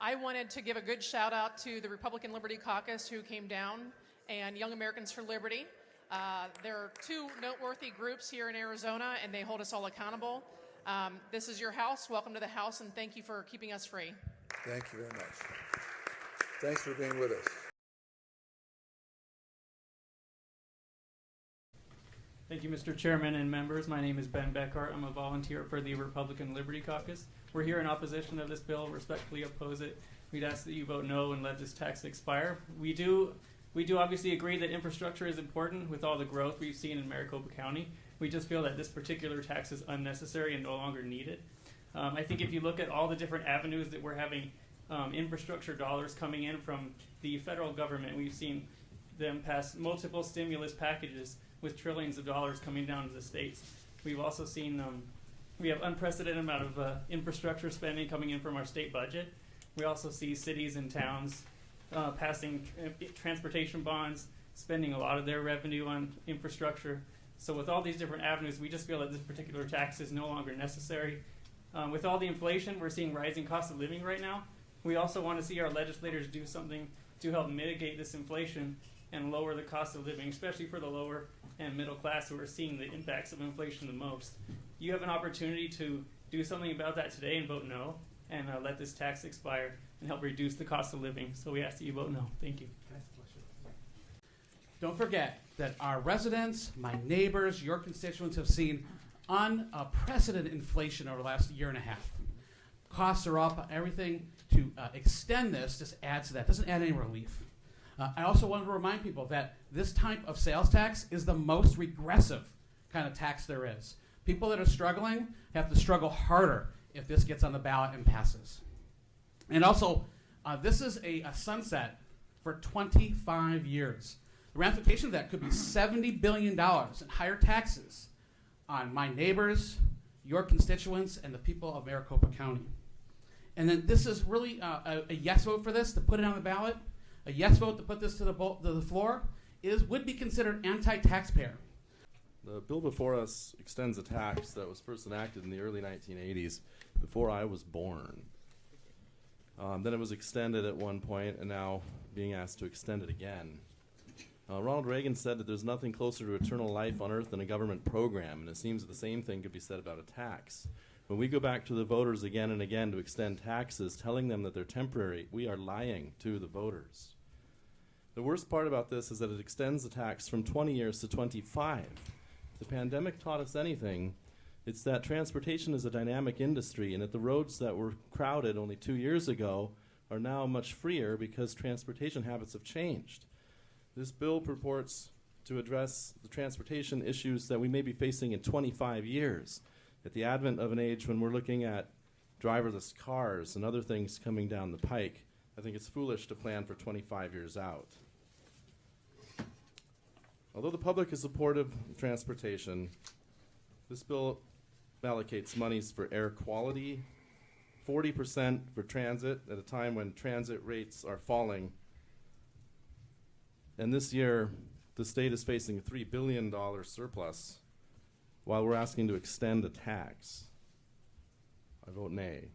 I wanted to give a good shout out to the Republican Liberty Caucus who came down and Young Americans for Liberty. There are two noteworthy groups here in Arizona, and they hold us all accountable. This is your house. Welcome to the house, and thank you for keeping us free. Thank you very much. Thanks for being with us. Thank you, Mr. Chairman and members. My name is Ben Beckhart. I'm a volunteer for the Republican Liberty Caucus. We're here in opposition of this bill, respectfully oppose it. We'd ask that you vote no and let this tax expire. We do obviously agree that infrastructure is important with all the growth we've seen in Maricopa County. We just feel that this particular tax is unnecessary and no longer needed. I think if you look at all the different avenues that we're having infrastructure dollars coming in from the federal government, we've seen them pass multiple stimulus packages with trillions of dollars coming down to the states. We've also seen we have unprecedented amount of infrastructure spending coming in from our state budget. We also see cities and towns passing transportation bonds, spending a lot of their revenue on infrastructure. So with all these different avenues, we just feel that this particular tax is no longer necessary. With all the inflation, we're seeing rising cost of living right now. We also want to see our legislators do something to help mitigate this inflation and lower the cost of living, especially for the lower and middle class who are seeing the impacts of inflation the most. You have an opportunity to do something about that today and vote no, and let this tax expire and help reduce the cost of living. So we ask that you vote no. Thank you. Don't forget that our residents, my neighbors, your constituents have seen unprecedented inflation over the last year and a half. Costs are up. Everything to extend this just adds to that. Doesn't add any relief. I also wanted to remind people that this type of sales tax is the most regressive kind of tax there is. People that are struggling have to struggle harder if this gets on the ballot and passes. And also, this is a sunset for 25 years. The ramification of that could be $70 billion in higher taxes on my neighbors, your constituents, and the people of Maricopa County. And then this is really a yes vote for this, to put it on the ballot. A yes vote to put this to the floor would be considered anti-taxpayer. The bill before us extends a tax that was first enacted in the early 1980s, before I was born. Then it was extended at one point, and now being asked to extend it again. Ronald Reagan said that there's nothing closer to eternal life on earth than a government program, and it seems that the same thing could be said about a tax. When we go back to the voters again and again to extend taxes, telling them that they're temporary, we are lying to the voters. The worst part about this is that it extends the tax from 20 years to 25. If the pandemic taught us anything, it's that transportation is a dynamic industry, and that the roads that were crowded only 2 years ago are now much freer because transportation habits have changed. This bill purports to address the transportation issues that we may be facing in 25 years, at the advent of an age when we're looking at driverless cars and other things coming down the pike. I think it's foolish to plan for 25 years out. Although the public is supportive of transportation, this bill allocates monies for air quality, 40% for transit at a time when transit rates are falling. And this year, the state is facing a $3 billion surplus while we're asking to extend a tax. I vote nay.